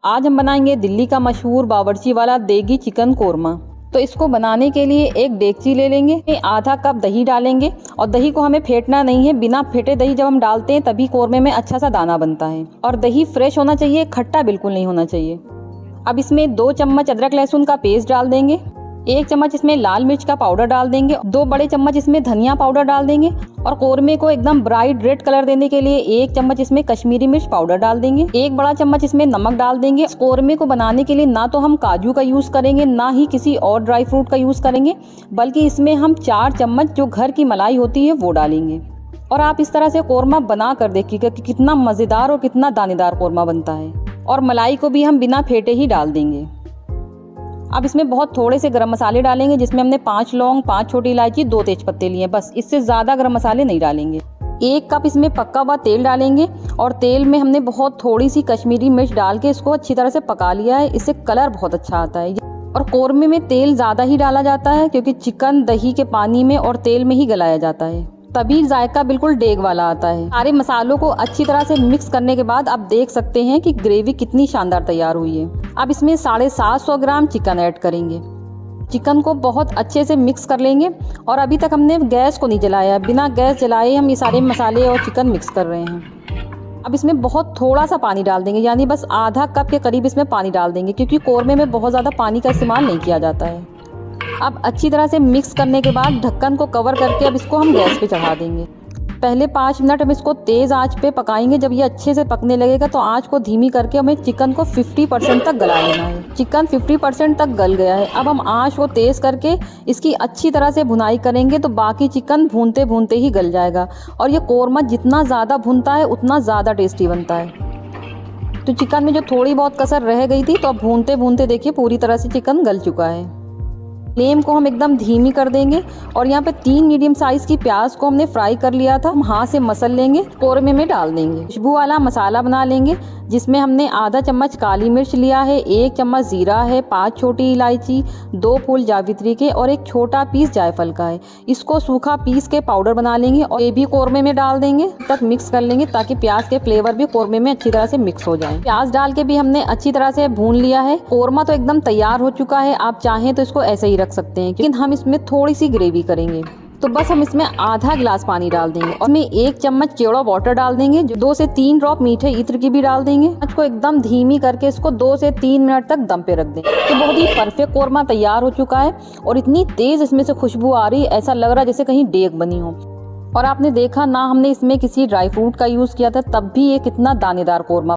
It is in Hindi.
आज हम बनाएंगे दिल्ली का मशहूर बावर्ची वाला देगी चिकन कोरमा। तो इसको बनाने के लिए एक डेगची ले लेंगे, आधा कप दही डालेंगे और दही को हमें फेंटना नहीं है। बिना फेंटे दही जब हम डालते हैं तभी कोरमे में अच्छा सा दाना बनता है। और दही फ्रेश होना चाहिए, खट्टा बिल्कुल नहीं होना चाहिए। अब इसमें 2 चम्मच अदरक लहसुन का पेस्ट डाल देंगे, 1 चम्मच इसमें लाल मिर्च का पाउडर डाल देंगे, 2 बड़े चम्मच इसमें धनिया पाउडर डाल देंगे और कोरमे को एकदम ब्राइट रेड कलर देने के लिए 1 चम्मच इसमें कश्मीरी मिर्च पाउडर डाल देंगे, 1 बड़ा चम्मच इसमें नमक डाल देंगे। कोरमे को बनाने के लिए ना तो हम काजू का यूज़ करेंगे, ना ही किसी और ड्राई फ्रूट का यूज़ करेंगे, बल्कि इसमें हम 4 चम्मच जो घर की मलाई होती है वो डालेंगे। और आप इस तरह से कोरमा बना कर देखिएगा कि कितना मज़ेदार और कितना दानेदार कोरमा बनता है। और मलाई को भी हम बिना फेंटे ही डाल देंगे। अब इसमें बहुत थोड़े से गरम मसाले डालेंगे, जिसमें हमने 5 लौंग, 5 छोटी इलायची, 2 तेजपत्ते लिए, बस इससे ज़्यादा गरम मसाले नहीं डालेंगे। 1 कप इसमें पका हुआ तेल डालेंगे और तेल में हमने बहुत थोड़ी सी कश्मीरी मिर्च डाल के इसको अच्छी तरह से पका लिया है। इससे कलर बहुत अच्छा आता है। और कोरमे में तेल ज़्यादा ही डाला जाता है क्योंकि चिकन दही के पानी में और तेल में ही गलाया जाता है, तभी जायका बिल्कुल डेग वाला आता है। सारे मसालों को अच्छी तरह से मिक्स करने के बाद आप देख सकते हैं कि ग्रेवी कितनी शानदार तैयार हुई है। अब इसमें 750 ग्राम चिकन ऐड करेंगे। चिकन को बहुत अच्छे से मिक्स कर लेंगे और अभी तक हमने गैस को नहीं जलाया, बिना गैस जलाए हम ये सारे मसाले और चिकन मिक्स कर रहे हैं। अब इसमें बहुत थोड़ा सा पानी डाल देंगे, यानी बस आधा कप के करीब इसमें पानी डाल देंगे, क्योंकि कोरमे में बहुत ज़्यादा पानी का इस्तेमाल नहीं किया जाता है। अब अच्छी तरह से मिक्स करने के बाद ढक्कन को कवर करके अब इसको हम गैस पे चढ़ा देंगे। पहले 5 मिनट हम इसको तेज़ आंच पे पकाएंगे। जब ये अच्छे से पकने लगेगा तो आंच को धीमी करके हमें चिकन को 50% तक गला लेना है। चिकन 50% तक गल गया है। अब हम आंच को तेज़ करके इसकी अच्छी तरह से भुनाई करेंगे तो बाकी चिकन भूनते भूनते ही गल जाएगा। और ये कोरमा जितना ज़्यादा भुनता है उतना ज़्यादा टेस्टी बनता है। तो चिकन में जो थोड़ी बहुत कसर रह गई थी, तो अब भूनते भूनते देखिए पूरी तरह से चिकन गल चुका है। फ्लेम को हम एकदम धीमी कर देंगे और यहाँ पे 3 मीडियम साइज़ की प्याज को हमने फ्राई कर लिया था, हम हाथ से मसल लेंगे, कोरमे में डाल देंगे। खुशबू वाला मसाला बना लेंगे, जिसमें हमने आधा चम्मच काली मिर्च लिया है, 1 चम्मच ज़ीरा है, 5 छोटी इलायची, 2 फूल जावित्री के और 1 छोटा पीस जायफल का है। इसको सूखा पीस के पाउडर बना लेंगे और ये भी कोरमे में डाल देंगे, तक मिक्स कर लेंगे ताकि प्याज के फ्लेवर भी कोरमे में अच्छी तरह से मिक्स हो जाए। प्याज डाल के भी हमने अच्छी तरह से भून लिया है। कोरमा तो एकदम तैयार हो चुका है। आप चाहें तो इसको ऐसे ही रख सकते हैं, लेकिन हम इसमें थोड़ी सी ग्रेवी करेंगे, तो बस हम इसमें आधा गिलास पानी डाल देंगे और इसमें 1 चम्मच केवड़ा वाटर डाल देंगे, जो 2 से 3 ड्रॉप मीठे इत्र की भी डाल देंगे। आंच को एकदम धीमी करके इसको 2 से 3 मिनट तक दम पे रख देंगे। तो बहुत ही परफेक्ट कोरमा तैयार हो चुका है और इतनी तेज इसमें से खुशबू आ रही है, ऐसा लग रहा है जैसे कहीं डेग बनी हो। और आपने देखा ना, हमने इसमें किसी ड्राई फ्रूट का यूज़ किया था, तब भी ये कितना दानेदार कोरमा